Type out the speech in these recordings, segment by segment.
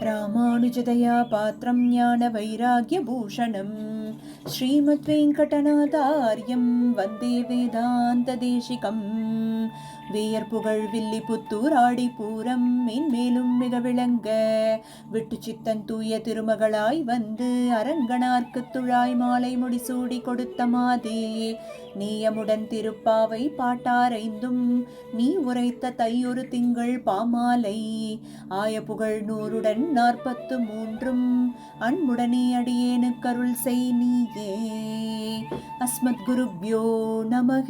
ராமானுஜதயா பாத்திரம் ஞான வைராகியபூஷணம் ஸ்ரீமத்வேங்கடநாதார்யம் வந்தே வேதாந்த தேசிகம். வேயர்புகழ் வில்லிபுத்தூர் ஆடிப்பூரம் மேன்மேலும் மிக விளங்க விட்டு சித்தன் தூய திருமகளாய் வந்து அரங்கனார்க்கு துழாய் மாலை முடிசூடி கொடுத்த மாதே, நேயமுடன் திருப்பாவை பாட்டாரைந்தும் நீ உரைத்த தையொரு திங்கள் பாமாலை, ஆய புகழ் 100 43 அன்புடனே அடியேனுக்கருள் செய் நீயே. அஸ்மத் குருப்யோ நமக.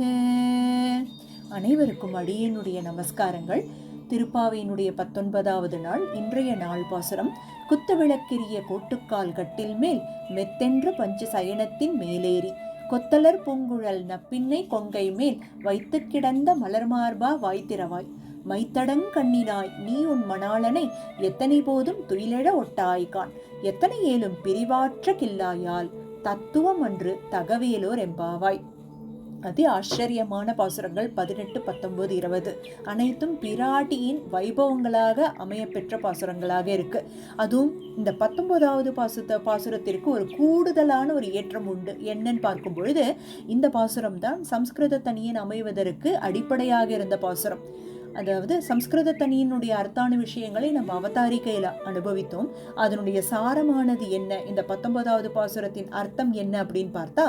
அனைவருக்கும் அடியேனுடைய நமஸ்காரங்கள். திருப்பாவையினுடைய 19வது நாள் இன்றைய நாள் பாசுரம். குத்துவிளக்கெரிய கோட்டுக்கால் கட்டில் மேல் மெத்தென்ற பஞ்ச சயனத்தின் மேலேறி கொத்தலர் பூங்குழல் நப்பின்னை கொங்கை மேல் வைத்து கிடந்த மலர்மார்பா வாய்த்திரவாய், மைத்தடங் கண்ணினாய் நீ உன் மணாளனை எத்தனை போதும் துயிலெழ ஒட்டாய்கான், எத்தனை ஏலும் பிரிவாற்ற கில்லாயால் தத்துவம் அன்று தகவேலோர் எம்பாவாய். அதி ஆச்சரியமான பாசுரங்கள் 18, 19, 20 அனைத்தும் பிராட்டியின் வைபவங்களாக அமையப்பெற்ற பாசுரங்களாக இருக்கு. அதுவும் இந்த 19வது பாசுரத்திற்கு ஒரு கூடுதலான ஒரு ஏற்றம் உண்டு. என்னன்னு பார்க்கும் பொழுது இந்த பாசுரம் தான் சம்ஸ்கிருத தனியன் அமைவதற்கு அடிப்படையாக இருந்த பாசுரம். அதாவது சம்ஸ்கிருத தனியினுடைய அர்த்தான விஷயங்களை நம்ம அவதாரிக்கையில அனுபவித்தோம். அதனுடைய சாரமானது என்ன, இந்த 19வது பாசுரத்தின் அர்த்தம் என்ன அப்படின்னு பார்த்தா,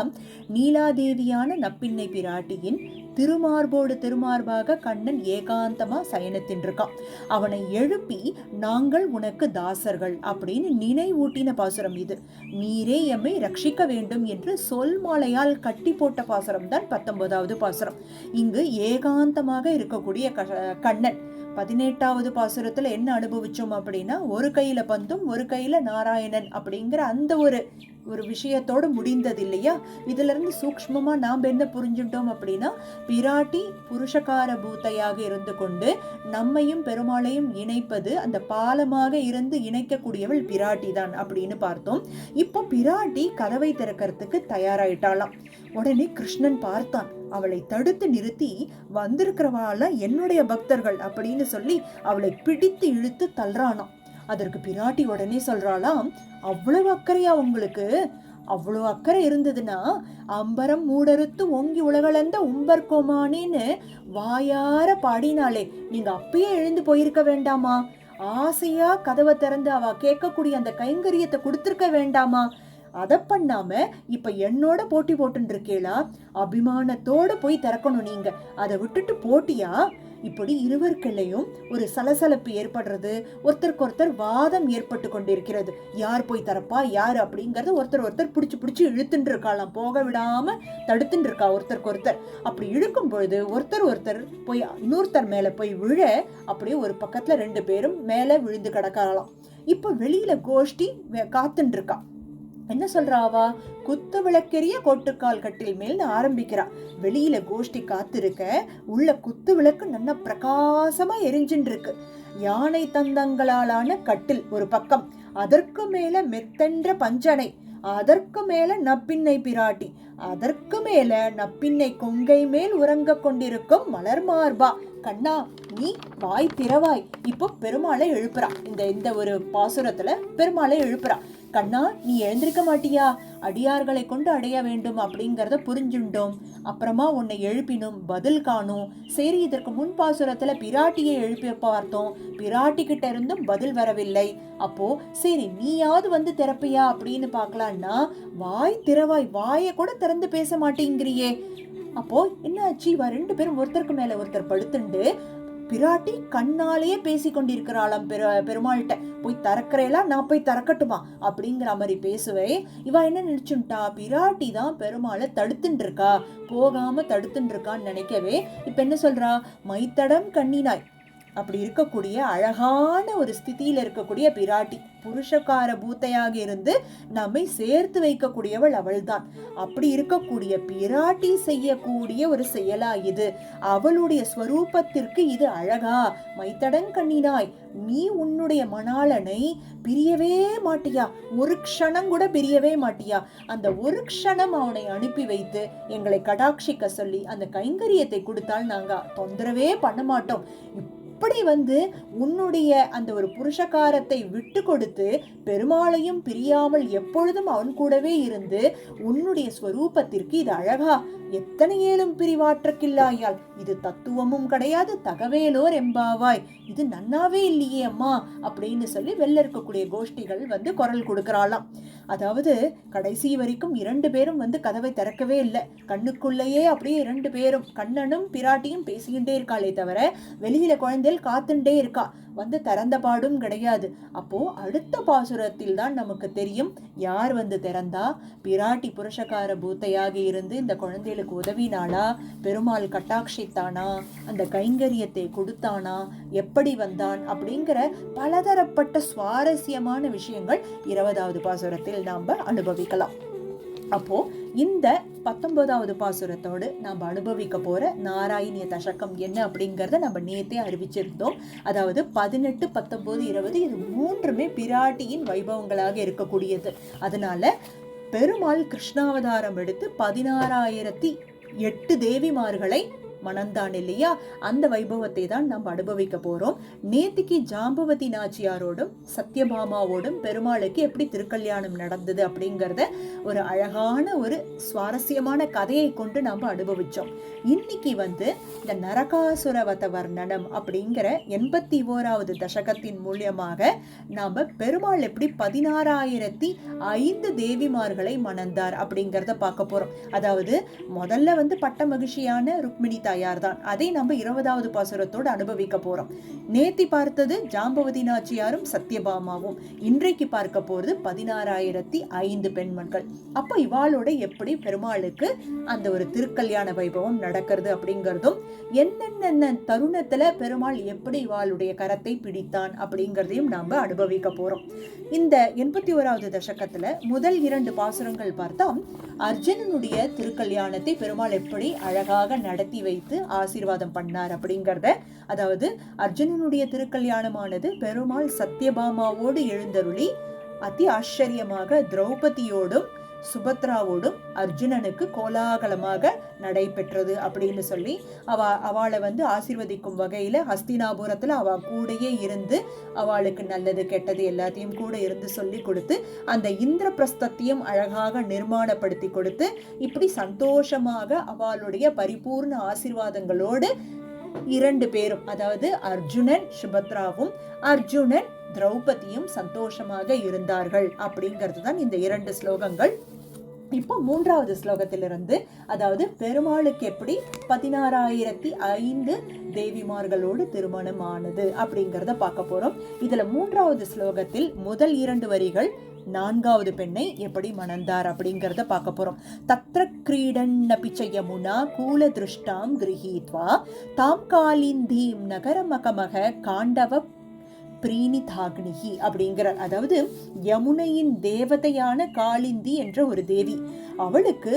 நீலாதேவியான நப்பின்னை பிராட்டியின் திருமார்போடு திருமார்பாக கண்ணன் ஏகாந்தமா சயனத்தின் இருக்கான். அவனை எழுப்பி நாங்கள் உனக்கு தாசர்கள் அப்படின்னு நினைவூட்டின பாசுரம் இது. நீரே எம்மை ரட்சிக்க வேண்டும் என்று சொல் மாலையால் கட்டி போட்ட பாசுரம் தான் 19வது பாசுரம். இங்கு ஏகாந்தமாக இருக்கக்கூடிய கண்ணன் 18வது பாசுரத்துல என்ன அனுபவிச்சோம் அப்படின்னா, ஒரு கையில பந்தும் ஒரு கையில நாராயணன் அப்படிங்கிற அந்த ஒரு விஷயத்தோடு முடிந்தது இல்லையா. இதுல இருந்து சூக்ஷ்மமா நாம் என்ன புரிஞ்சுட்டோம் அப்படின்னா, பிராட்டி புருஷகார பூத்தையாக இருந்து கொண்டு நம்மையும் பெருமாளையும் இணைப்பது, அந்த பாலமாக இருந்து இணைக்கக்கூடியவள் பிராட்டி தான் அப்படின்னு பார்த்தோம். இப்போ பிராட்டி கதவை திறக்கிறதுக்கு தயாராயிட்டாளாம். உடனே கிருஷ்ணன் பார்த்தான். அவளை தடுத்து நிறுத்தி, வந்திருக்கிறவாள் என்னுடைய பக்தர்கள் அப்படின்னு சொல்லி அவளை பிடித்து இழுத்து தள்ளுறானாம். அதற்கு பிராட்டி உடனே சொல்றாளாம், அவ்வளவு அக்கறையா உங்களுக்கு? அவ்வளவு அக்கறை இருந்ததுன்னா அம்பரம் மூடறுத்து ஓங்கி உலகளந்த உம்பர்கோமானேன்னு வாயார பாடினாலே நீங்க அப்பயே எழுந்து போயிருக்க வேண்டாமா? ஆசையா கதவை திறந்து அவ கேட்கக்கூடிய அந்த கைங்கரியத்தை கொடுத்திருக்க வேண்டாமா? அதை பண்ணாம இப்ப என்னோட போட்டி போட்டு இருக்கேளா? அபிமானத்தோட போய் திறக்கணும் நீங்க. அதை விட்டுட்டு போட்டியா? இப்படி இருவருக்குள்ளையும் ஒரு சலசலப்பு ஏற்படுறது, ஒருத்தருக்கு ஒருத்தர் வாதம் ஏற்பட்டு கொண்டிருக்கிறது. யார் போய் தரப்பா யாரு அப்படிங்கறது ஒருத்தர் பிடிச்சு இழுத்துட்டு இருக்காளாம். போக விடாம தடுத்துட்டு இருக்கா ஒருத்தருக்கு ஒருத்தர். அப்படி இழுக்கும் பொழுது ஒருத்தர் போய் இன்னொருத்தர் மேல போய் விழ, அப்படியே ஒரு பக்கத்துல 2 பேரும் மேல விழுந்து கிடக்கலாம். இப்ப வெளியில கோஷ்டி காத்துட்டு இருக்கா. என்ன சொல்றாவா? குத்து விளக்கெரிய கோட்டுக்கால் கட்டில் மேல் ஆரம்பிக்கிறா. வெளியில கோஷ்டி காத்திருக்க, உள்ள குத்து விளக்கு நல்ல பிரகாசமா எரிஞ்சுட்டு இருக்கு. யானை தந்தங்களாலான கட்டில் ஒரு பக்கம், அதற்கு மேல மெத்தென்ற பஞ்சனை, அதற்கு மேல நப்பின்னை பிராட்டி, அதற்கு மேல நப்பின்னை கொங்கை மேல் உறங்க கொண்டிருக்கும் மலர் மார்பா. கண்ணா நீ வாய் திறவாய். இப்போ பெருமாளை எழுப்புறா. இந்த ஒரு பாசுரத்துல பெருமாளை எழுப்புறா. கண்ணா நீ எழுந்திருக்க மாட்டியா? அடியார்களை கொண்டு அடைய வேண்டும் அப்படிங்கறத புரிஞ்சுட்டோம். அப்புறமா உன்னை எழுப்பினும் பதில் காணும். சரி, இதற்கு முன் பாசுரத்துல பிராட்டியை எழுப்பி பார்த்தோம், பிராட்டி கிட்ட இருந்தும் பதில் வரவில்லை. அப்போ சரி நீயாவது வந்து திறப்பியா அப்படின்னு பாக்கலான்னா, வாய் திறவாய், வாயை கூட திறந்து பேச மாட்டேங்கிறியே. அப்போ என்ன ஆச்சு? 2 பேரும் ஒருத்தருக்கு மேல ஒருத்தர் படுத்துண்டு பிராட்டி கண்ணாலேயே பேசி கொண்டிருக்கிறாளாம். பெருமாள்கிட்ட போய் திறக்கிறேலா, நான் போய் திறக்கட்டுமா அப்படிங்கிற மாதிரி பேசுவே. இவ என்ன நினைச்சுட்டா, பிராட்டி தான் பெருமாளை தடுத்துட்டு இருக்கா, போகாம தடுத்துட்டு இருக்கான்னு நினைக்கவே இப்ப என்ன சொல்றா, மைத்தடம் கண்ணினாய். அப்படி இருக்கக்கூடிய அழகான ஒரு ஸ்திதியில இருக்கக்கூடிய பிராட்டி, புருஷகார பூத்தையாக இருந்து நம்மை சேர்த்து வைக்கக்கூடியவள் அவள்தான். அப்படி இருக்கக்கூடிய பிராட்டி செய்யக்கூடிய ஒரு செயலா இது? அவளுடைய ஸ்வரூபத்திற்கு இது அழகா? மைத்தடங் கண்ணினாய், நீ உன்னுடைய மணாளனை பிரியவே மாட்டியா? ஒரு க்ஷணம் கூட பிரியவே மாட்டியா? அந்த ஒரு க்ஷணம் அவனை அனுப்பி வைத்து எங்களை கடாட்சிக்க சொல்லி அந்த கைங்கரியத்தை கொடுத்தால் நாங்க தொந்தரவே பண்ண மாட்டோம். எப்படி உன்னுடைய அந்த ஒரு புருஷகாரத்தை விட்டு கொடுத்து பெருமாளையும் பிரியாமல் எப்பொழுதும் அவன் கூடவே இருந்து உன்னுடைய ஸ்வரூபத்திற்கு இது அழகா, எத்தனை ஏழும் பிரிவாற்றக்கில்லாயால், இது தத்துவமும் கிடையாது, தகவேலோர் எம்பாவாய், இது நன்னாவே இல்லையே அம்மா அப்படின்னு சொல்லி வெளில இருக்கக்கூடிய கோஷ்டிகள் குரல் கொடுக்கறாளாம். அதாவது கடைசி வரைக்கும் 2 பேரும் கதவை திறக்கவே இல்லை. கண்ணுக்குள்ளேயே அப்படியே 2 பேரும், கண்ணனும் பிராட்டியும் பேசிக்கிட்டே இருக்காளே தவிர வெளியில குழந்தைகள் காத்துட்டே இருக்கா. திறந்த பாடும் கிடையாது. அப்போ அடுத்த பாசுரத்தில் தான் நமக்கு தெரியும் யார் திறந்தா. பிராட்டி புருஷகார பூத்தையாக இருந்து இந்த குழந்தைகளுக்கு உதவினாளா, பெருமாள் கட்டாட்சித்தானா, அந்த கைங்கரியத்தை கொடுத்தானா, எப்படி வந்தான் அப்படிங்கிற பலதரப்பட்ட சுவாரஸ்யமான விஷயங்கள் 20வது பாசுரத்தில் நாம் அனுபவிக்கலாம். அப்போ இந்த 19வது பாசுரத்தோடு நாம் அனுபவிக்க போற நாராயணிய தசகம் என்ன அப்படிங்கறத நம்ம நேத்தே அறிவிச்சிருந்தோம். அதாவது 18, 19, 20 இது 3மே பிராட்டியின் வைபவங்களாக இருக்கக்கூடியது. அதனால பெருமாள் கிருஷ்ணாவதாரம் எடுத்து 16,008 தேவிமார்களை மணந்தான் இல்லையா, அந்த வைபவத்தை தான் நம்ம அனுபவிக்க போறோம். நேத்திக்கு ஜாம்பவதி நாச்சியாரோடும் சத்யபாமாவோடும் பெருமாளுக்கு எப்படி திருக்கல்யாணம் நடந்தது அப்படிங்கறத ஒரு அழகான ஒரு சுவாரஸ்யமான கதையை கொண்டு நாம அனுபவிச்சோம். இன்னைக்கு இந்த நரகாசுரவத வர்ணனம் அப்படிங்கிற 81வது தசகத்தின் மூலியமாக நாம பெருமாள் எப்படி 16,005 தேவிமார்களை மணந்தார் அப்படிங்கறத பார்க்க போறோம். அதாவது முதல்ல பட்ட மகிழ்ச்சியான ருக்மிணி தாயார் தான். அதை நம்ம 20வது பாசுரத்தோடு அனுபவிக்க போறோம். நேத்தி பார்த்தது ஜாம்பவதி நாச்சியாரும் சத்யபாமாவும். இன்றைக்கு பார்க்க போறது 16,005 பெண்மண்கள். அப்ப இவாளோட எப்படி பெருமாளுக்கு அந்த ஒரு திருக்கல்யாண வைபவம் நடக்கிறது அப்படிங்கறதும், என்னென்ன தருணத்துல பெருமாள் எப்படி இவாளுடைய கரத்தை பிடித்தான் அப்படிங்கறதையும் நாம அனுபவிக்க போறோம். இந்த 81வது தசகத்துல முதல் 2 பாசுரங்கள் பார்த்தா அர்ஜுனனுடைய திருக்கல்யாணத்தை பெருமாள் எப்படி அழகாக நடத்தி வைத்து ஆசீர்வாதம் பண்ணார் அப்படிங்கறத, அதாவது அர்ஜுனனுடைய திருக்கல்யாணமானது பெருமாள் சத்யபாமாவோடு எழுந்தருளி அதி ஆச்சரியமாக திரௌபதியோடும் சுபத்ராவோடும் அர்ஜுனனுக்கு கோலாகலமாக நடைபெற்றது அப்படின்னு சொல்லி அவளை ஆசீர்வதிக்கும் வகையில ஹஸ்தினாபுரத்துல அவ கூடையே இருந்து அவளுக்கு நல்லது கெட்டது எல்லாத்தையும் கூட இருந்து சொல்லி கொடுத்து அந்த இந்திரபிரஸ்தத்தையும் அழகாக நிர்மாணப்படுத்தி கொடுத்து இப்படி சந்தோஷமாக அவளுடைய பரிபூர்ண ஆசீர்வாதங்களோடு 2 பேரும், அதாவது அர்ஜுனன் சுபத்ராவும் அர்ஜுனன் திரௌபதியும் சந்தோஷமாக இருந்தார்கள் அப்படிங்கிறது தான் இந்த 2 ஸ்லோகங்கள். இப்போ 3வது ஸ்லோகத்திலிருந்து, அதாவது பெருமாளுக்கு எப்படி 16,005 தேவிமார்களோடு திருமணம் ஆனது அப்படிங்கறத பார்க்க போறோம். இதுல 3வது ஸ்லோகத்தில் முதல் 2 வரிகள் 4வது பெண்ணை எப்படி மணந்தார் அப்படிங்கறத பார்க்க போறோம். தத்ர கிரீடன்னபி ச யமுனா கூல திருஷ்டாம் கிரஹீத்வா தாம் காலிந்தீம் நகரமகமக காண்டவ பிரீனிதாக்னிகி அப்படிங்கிற, அதாவது யமுனையின் தேவதையான காளிந்தி என்ற ஒரு தேவி, அவளுக்கு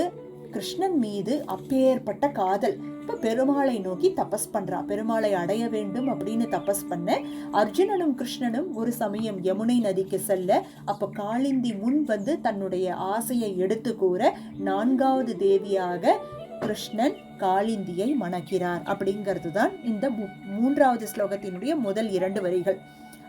கிருஷ்ணன் மீது அப்பேற்பட்ட காதல். இப்ப பெருமாளை நோக்கி தபஸ் பண்றா, பெருமாளை அடைய வேண்டும் அப்படின்னு தபஸ் பண்ண அர்ஜுனனும் கிருஷ்ணனும் ஒரு சமயம் யமுனை நதிக்கு செல்ல, அப்ப காளிந்தி முன் தன்னுடைய ஆசையை எடுத்து கூற 4வது தேவியாக கிருஷ்ணன் காளிந்தியை மணக்கிறார் அப்படிங்கிறது தான் இந்த 3வது ஸ்லோகத்தினுடைய முதல் 2 வரிகள்.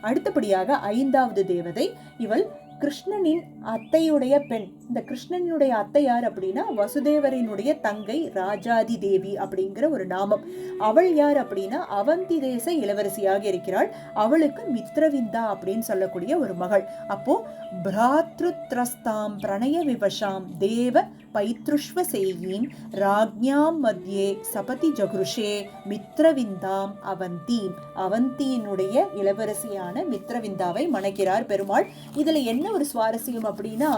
அடுத்தபடியாக 5வது தேவதை, இவள் கிருஷ்ணனின் அத்தையுடைய பெண். இந்த கிருஷ்ணனுடைய அத்தை யார் அப்படின்னா வசுதேவரினுடைய தங்கை ராஜாதி தேவி அப்படிங்கிற ஒரு நாமம். அவள் யார் அப்படின்னா அவந்தி தேச இளவரசியாக இருக்கிறாள். அவளுக்கு மித்ரவிந்தா அப்படின்னு சொல்லக்கூடிய ஒரு மகள். அப்போ பிராத்ருத்ரஸ்தாம் பிரணய விவசாம் தேவ பைத்ருஷ்வசேயீம் ராஜ்ஞாம் மத்தியே சபதி ஜகுருஷே மித்ரவிந்தாம் அவந்தீம். அவந்தியினுடைய இளவரசியான மித்ரவிந்தாவை மணக்கிறார் பெருமாள். இதுல என்ன ஒரு சுவாரஸ்யம் அப்படின்னா,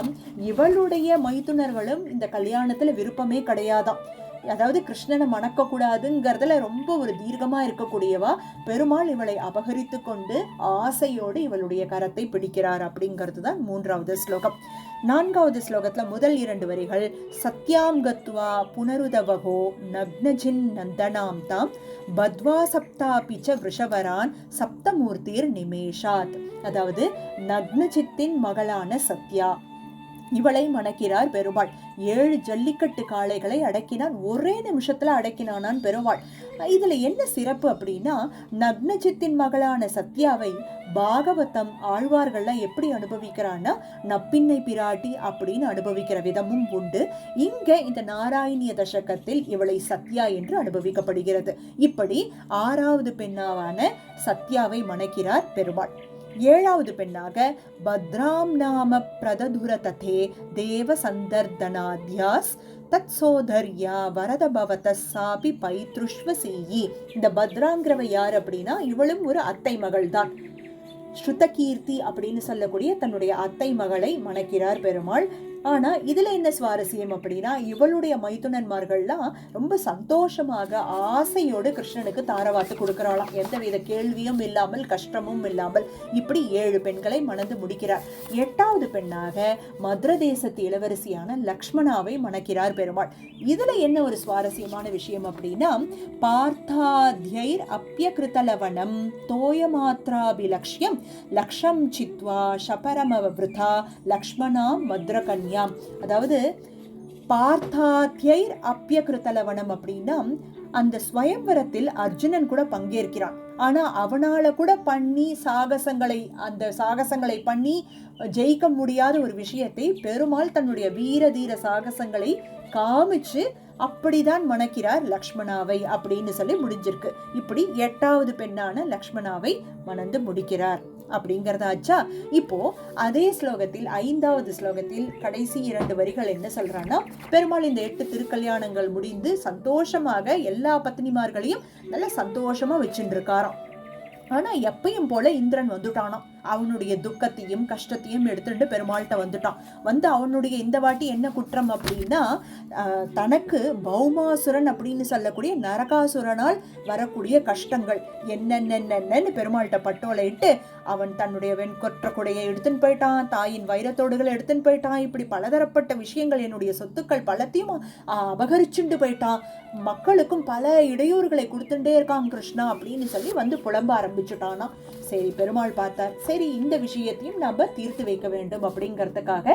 இவளுடைய மைத்துனர்களும் இந்த கல்யாணத்துல விருப்பமே கிடையாதாம். அதாவது கிருஷ்ணனை மணக்க கூடாதுங்கிறதுல ரொம்ப ஒரு தீர்க்கமா இருக்கக்கூடியவா பெருமாள் இவளை அபகரித்து கொண்டு ஆசையோடு இவளுடைய கரத்தை பிடிக்கிறார் அப்படிங்கிறது தான் 3வது ஸ்லோகம். 4வது ஸ்லோகத்துல முதல் 2 வரிகள் சத்யாம் கத்வா புனருதவகோ நக்னஜின் நந்தனாம் தாம் பத்வா சப்தாபிச்ச விஷவரான் சப்தமூர்த்திர் நிமேஷாத். அதாவது நக்னஜித்தின் மகளான சத்யா, இவளை மணக்கிறார் பெருமாள். 7 ஜல்லிக்கட்டு காளைகளை அடக்கினான், ஒரே நிமிஷத்துல அடக்கினானான் பெருமாள். இதுல என்ன சிறப்பு அப்படின்னா, நக்னஜித்தின் மகளான சத்யாவை பாகவதம் ஆழ்வார்கள்லாம் எப்படி அனுபவிக்கிறான்னா நப்பின்னை பிராட்டி அப்படின்னு அனுபவிக்கிற விதமும் உண்டு. இங்க இந்த நாராயணிய தசகத்தில் இவளை சத்யா என்று அனுபவிக்கப்படுகிறது. இப்படி 6வது பெண்ணாவான சத்யாவை மணக்கிறார் பெருமாள். 7வது பெண்ணாக பத்ராம் நாம பிரததுர ததே தேவ சந்தர்தனாத்யாஸ் தத் சோதர்யா வரத பவத சாபி பைத்ருஷ்வசீயி. இந்த பத்ராங்கிறவ யார் அப்படின்னா இவளும் ஒரு அத்தை மகள் தான். ஸ்ருதகீர்த்தி அப்படின்னு சொல்லக்கூடிய தன்னுடைய அத்தை மகளை மணக்கிறார் பெருமாள். ஆனா இதுல என்ன சுவாரஸ்யம் அப்படின்னா, இவளுடைய மைத்துனன்மார்கள்லாம் ரொம்ப சந்தோஷமாக ஆசையோடு கிருஷ்ணனுக்கு தாரவாத்து கொடுக்கிறாளாம், எந்தவித கேள்வியும் இல்லாமல் கஷ்டமும் இல்லாமல். இப்படி 7 பெண்களை மணந்து முடிக்கிறார். 8வது பெண்ணாக மதுர தேசத்து இளவரசியான லக்ஷ்மணாவை மணக்கிறார் பெருமாள். இதுல என்ன ஒரு சுவாரஸ்யமான விஷயம் அப்படின்னா, பார்த்தாத்யைர் அப்யகிருதலவனம் தோயமாத்ராபிலக்ஷ்யம் லக்ஷம் சித்வா ஷபரமவ்ருதா லக்ஷ்மணா மத்ரகன்யா. அதாவது பார்த்தாத்யைர் அப்யகிருதலவனம் அப்படின்னா, அந்த ஸ்வயம்வரத்தில் அர்ஜுனன் கூட பங்கேற்கிறான். ஆனா அவனால கூட அந்த சாகசங்களை பண்ணி ஜெயிக்க முடியாத ஒரு விஷயத்தை பெருமாள் தன்னுடைய வீர தீர சாகசங்களை காமிச்சு அப்படிதான் மணக்கிறார் லக்ஷ்மணாவை அப்படின்னு சொல்லி முடிஞ்சிருக்கு. இப்படி 8வது பெண்ணான லக்ஷ்மணாவை மணந்து முடிக்கிறார் அப்படிங்கறதாச்சா. இப்போ அதே ஸ்லோகத்தில் 5வது ஸ்லோகத்தில் கடைசி 2 வரிகள் என்ன சொல்றான்னா, பெருமாள் இந்த 8 திருக்கல்யாணங்கள் முடிந்து சந்தோஷமாக எல்லா பத்னிமார்களையும் நல்ல சந்தோஷமா வச்சுட்டு இருக்காராம். ஆனா எப்பயும் போல இந்திரன் வந்துட்டானாம். அவனுடைய துக்கத்தையும் கஷ்டத்தையும் எடுத்துட்டு பெருமாள்கிட்ட வந்துட்டான். வந்து அவனுடைய இந்த வாட்டி என்ன குற்றம் அப்படின்னா, தனக்கு பௌமாசுரன் அப்படின்னு சொல்லக்கூடிய நரகாசுரனால் வரக்கூடிய கஷ்டங்கள் என்னென்னு பெருமாள்கிட்ட பட்டோலையிட்டு அவன் தன்னுடைய வெண்கொற்ற குடையை எடுத்துன்னு போயிட்டான், தாயின் வைரத்தோடுகளை எடுத்துன்னு போயிட்டான். இப்படி பலதரப்பட்ட விஷயங்கள், என்னுடைய சொத்துக்கள் பலத்தையும் அபகரிச்சுட்டு போயிட்டான், மக்களுக்கும் பல இடையூறுகளை கொடுத்துட்டே இருக்கான் கிருஷ்ணா அப்படின்னு சொல்லி வந்து புலம்ப ஆரம்பிச்சுட்டானா. சரி, பெருமாள் பார்த்தார், சரி இந்த விஷயத்தையும் நம்ம தீர்த்து வைக்க வேண்டும் அப்படிங்கிறதுக்காக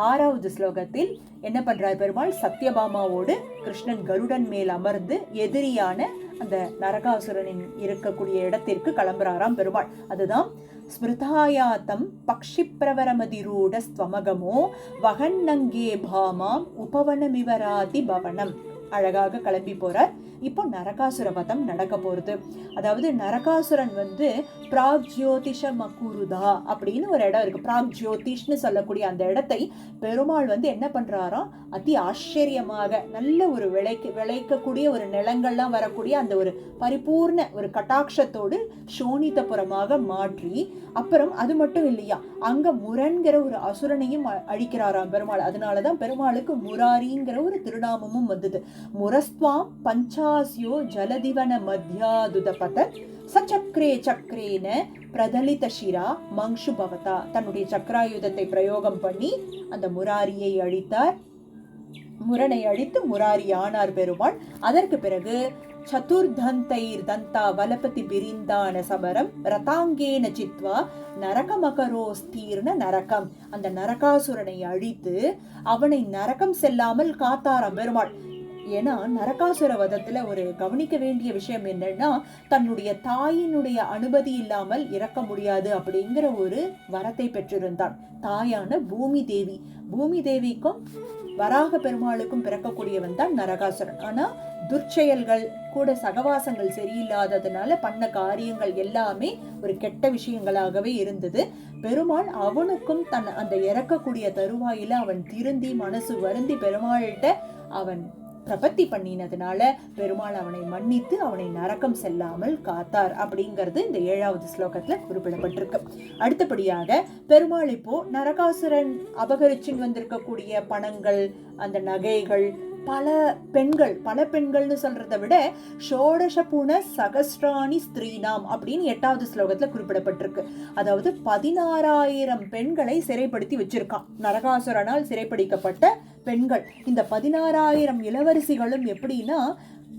6வது ஸ்லோகத்தில் என்ன பண்றார் பெருமாள், சத்யபாமாவோடு கிருஷ்ணன் கருடன் மேல் அமர்ந்து எதிரியான அந்த நரகாசுரனின் இருக்கக்கூடிய இடத்திற்கு கிளம்புறாராம் பெருமாள். அதுதான் ஸ்மிருதாயாத்தம் பக்ஷி பிரவரமதிரூட ஸ்வமகமோ வகன்னங்கே பாமாம் உபவனமிவராதி பவனம். அழகாக கிளம்பி போறார். இப்போ நரகாசுர வதம் நடக்க போறது. அதாவது நரகாசுரன் வந்து பிராக் ஜோதிஷ மகுருதா அப்படின்னு ஒரு இடம் இருக்கு. பிராக் ஜோதிஷ்னு சொல்லக்கூடிய அந்த இடத்தை பெருமாள் வந்து என்ன பண்றாராம், அதி ஆச்சரியமாக நல்ல ஒரு விளைக்கக்கூடிய ஒரு நிலங்கள்லாம் வரக்கூடிய அந்த ஒரு பரிபூர்ண ஒரு கட்டாட்சத்தோடு சோனிதபுரமாக மாற்றி, அப்புறம் அது மட்டும் இல்லையா, அங்க முரன்கிற ஒரு அசுரனையும் அழிக்கிறாராம் பெருமாள். அதனாலதான் பெருமாளுக்கு முராரிங்கிற ஒரு திருநாமமும் வந்தது. முரஸ்துவாம் பஞ்சாஸ்யோ ஜலதிவன மத்யாதுதபத சச்சக்ரே சக்ரேன பிரதலித ஷிரா மங்ஷு பவதா. தன்னுடைய சக்கராயுதத்தை பிரயோகம் பண்ணி அந்த முராரியை அழித்தார். முரனை அழித்து முராரி ஆனார் பெருமாள். அதற்கு பிறகு சதுர்தந்தைர் தந்தா வலபதி பிரிந்தான சபரம் ரதாங்கேன சித்வா நரகமகரோஸ்தீர்ண நரகம். அந்த நரகாசுரனை அழித்து அவனை நரகம் செல்லாமல் காத்தாராம் பெருமாள். ஏன்னா நரகாசுர வதத்துல ஒரு கவனிக்க வேண்டிய விஷயம் என்னன்னா, தன்னுடைய தாயினுடைய அனுமதி இல்லாமல் இறக்க முடியாது அப்படிங்கிற ஒரு வரத்தை பெற்றிருந்தான் தாயான பூமி தேவி. பூமி தேவிக்கும் வராக பெருமாளுக்கும் பிறக்கக்கூடியவன் தான் நரகாசுரன். ஆனா துர்ச்செயல்கள் கூட சகவாசங்கள் சரியில்லாததுனால பண்ண காரியங்கள் எல்லாமே ஒரு கெட்ட விஷயங்களாகவே இருந்தது. பெருமாள் அவனுக்கும் அந்த இறக்கக்கூடிய தருவாயில அவன் திருந்தி மனசு வருந்தி பெருமாள்கிட்ட அவன் பிரபத்தி பண்ணினதுனால பெருமாள் அவனை மன்னித்து அவனை நரகம் செல்லாமல் காத்தார் அப்படிங்கிறது இந்த 7வது ஸ்லோகத்துல குறிப்பிடப்பட்டிருக்கு. அடுத்தபடியாக பெருமாள் இப்போ நரகாசுரன் அபகரிச்சுன்னு வந்திருக்கக்கூடிய பணங்கள், அந்த நகைகள், பல பெண்கள்னு சொல்றதை விட ஷோடச புன சகஸ்ராணி ஸ்திரீனாம் அப்படின்னு 8வது ஸ்லோகத்துல குறிப்பிடப்பட்டிருக்கு. அதாவது 16,000 பெண்களை சிறைப்படுத்தி வச்சிருக்கான் நரகாசுரனால் சிறைப்பிடிக்கப்பட்ட பெண்கள். இந்த 16,000 இளவரசிகளும் எப்படின்னா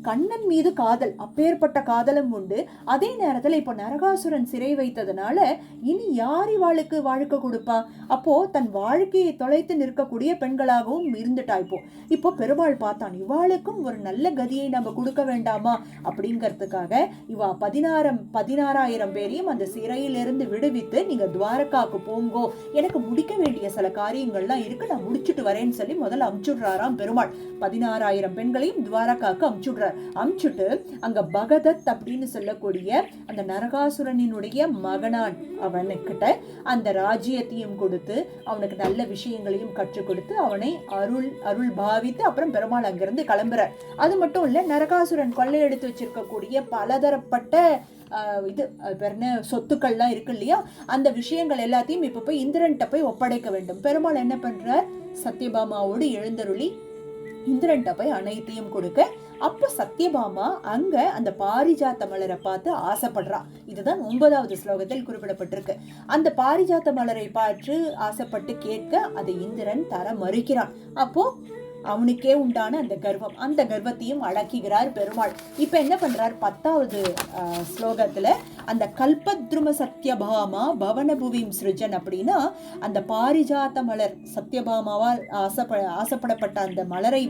கண்ணன் மீது காதல், அப்பேற்பட்ட காதலும் உண்டு. அதே நேரத்துல இப்போ நரகாசுரன் சிறை வைத்ததுனால இனி யார் இவாளுக்கு வாழ்க்கை கொடுப்பா? அப்போ தன் வாழ்க்கையை தொலைத்து நிற்கக்கூடிய பெண்களாகவும் இருந்துட்டா. இப்போ பெருமாள் பார்த்தான், இவாளுக்கும் ஒரு நல்ல கதியை நம்ம கொடுக்க வேண்டாமா அப்படிங்கிறதுக்காக இவா 16,000 பேரையும் அந்த சிறையிலிருந்து விடுவித்து, நீங்க துவாரகாவுக்கு போங்கோ, எனக்கு முடிக்க வேண்டிய சில காரியங்கள்லாம் இருக்கு, நான் முடிச்சுட்டு வரேன்னு சொல்லி முதல்ல அமுச்சுடுறாராம் பெருமாள். 16,000 பெண்களையும் துவாரகாவுக்கு அமுச்சுட்டு அங்க பகதத் அப்படின்னு சொல்லக்கூடிய அந்த நரகாசுரனினுடைய மகனான் அவனுக்கிட்ட அந்த ராஜ்யத்தையும் கொடுத்து அவனுக்கு நல்ல விஷயங்களையும் கற்றுக் கொடுத்து அவனை அருள் பாவித்து அப்புறம் பெருமாள் அங்கிருந்து கிளம்புறார். அது மட்டும் இல்ல, நரகாசுரன் கொள்ளையெடுத்து வச்சிருக்கக்கூடிய பலதரப்பட்ட சொத்துக்கள்லாம் இருக்கு இல்லையா, அந்த விஷயங்கள் எல்லாத்தையும் இப்ப போய் இந்திரன்ட்ட போய் ஒப்படைக்க வேண்டும். பெருமாள் என்ன பண்றார், சத்யபாமாவோடு எழுந்தருளி இந்திரன்ட்ட போய் அனைத்தையும் கொடுக்க, அப்ப சத்யபாமா அங்க அந்த பாரிஜாத்த மலரை பார்த்து ஆசைப்படுறா. இதுதான் 9வது ஸ்லோகத்தில் குறிப்பிடப்பட்டிருக்கு. அந்த பாரிஜாத்த மலரை பார்த்து ஆசைப்பட்டு கேட்க அதை இந்திரன் தர மறுக்கிறான். அப்போ அவனுக்கே உண்டான அந்த கர்வத்தையும் அடக்குகிறார் பெருமாள். இப்ப என்ன பண்றார், 10வது ஸ்லோகத்துல அந்த கல்பத்ரும சத்யபாமா பவனபுவிம் சிருஜன் அப்படின்னா அந்த பாரிஜாத்த மலர், சத்யபாமாவால் ஆசைப்படப்பட்ட அந்த மலரை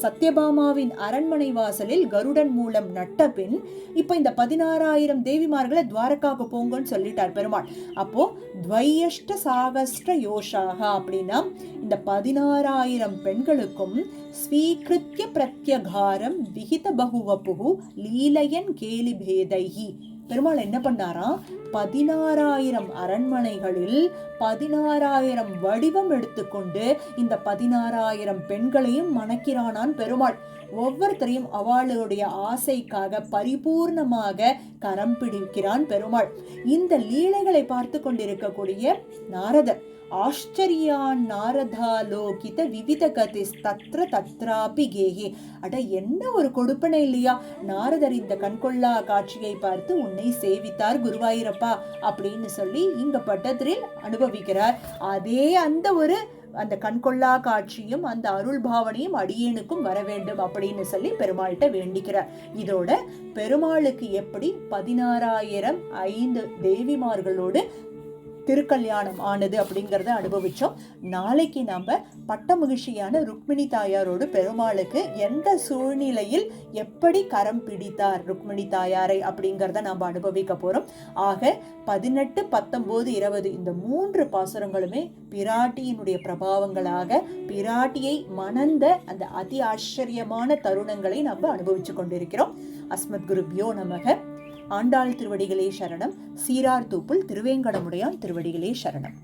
சத்யபாமாவின் அரண்மனை வாசலில் கருடன் மூலம் நட்ட பின் இப்ப இந்த 16,000 தேவிமார்களை துவாரகாவுக்கு போங்கன்னு சொல்லிட்டார் பெருமாள். அப்போ துவையஷ்ட சாகஸ்ட யோஷாக அப்படின்னா இந்த 16,000 பெண்களுக்கும் ஸ்வீகிருத்ய பிரத்யகாரம் விஹித பகுவபுகு லீலையன் கேலி பேதைஹி. பெருமாள் என்ன பண்ணாராம், 16,000 அரண்மனைகளில் 16,000 வடிவம் எடுத்துக்கொண்டு இந்த 16,000 பெண்களையும் மணக்கிறானான் பெருமாள். ஒவ்வொருத்தரையும் அவளுடைய ஆசைக்காக பரிபூர்ணமாக கரம் பிடிக்கிறான் பெருமாள். இந்த லீலைகளை பார்த்து கொண்டிருக்கக்கூடிய நாரதர் ஆச்சரியான் நாரதாலோகித விவித கதிஸ் தத்ர தத்ராபி கேகே. அட என்ன ஒரு கொடுப்பனை இல்லையா, நாரதர் இந்த கண்கொள்ளா காட்சியை பார்த்து உன்னை சேவித்தார் குருவாயூரப்பா அப்படின்னு சொல்லி இங்க பட்டத்தில் அனுபவிக்கிறார். அதே அந்த கண்கொள்ளா காட்சியும் அந்த அருள் பாவனையும் அடியேனுக்கும் வர வேண்டும் அப்படின்னு சொல்லி பெருமாள்கிட்ட வேண்டிக்கிறார். இதோட பெருமாளுக்கு எப்படி 16,005 தேவிமார்களோடு திருக்கல்யாணம் ஆனது அப்படிங்கிறத அனுபவிச்சோம். நாளைக்கு நாம பட்ட மகிழ்ச்சியான ருக்மிணி தாயாரோடு பெருமாளுக்கு எந்த சூழ்நிலையில் எப்படி கரம் பிடித்தார் ருக்மிணி தாயாரை அப்படிங்கிறத நாம அனுபவிக்க போறோம். ஆக 18, 19, 20 இந்த 3 பாசுரங்களுமே பிராட்டியினுடைய பிரபாவங்களாக பிராட்டியை மணந்த அந்த அதி ஆச்சரியமான தருணங்களை நம்ம அனுபவிச்சு கொண்டிருக்கிறோம். அஸ்மத் குருப்யோ நமக. ஆண்டாள் திருவடிகளே சரணம். சீரார் தூப்புல் திருவேங்கடமுடையான் திருவடிகளே சரணம்.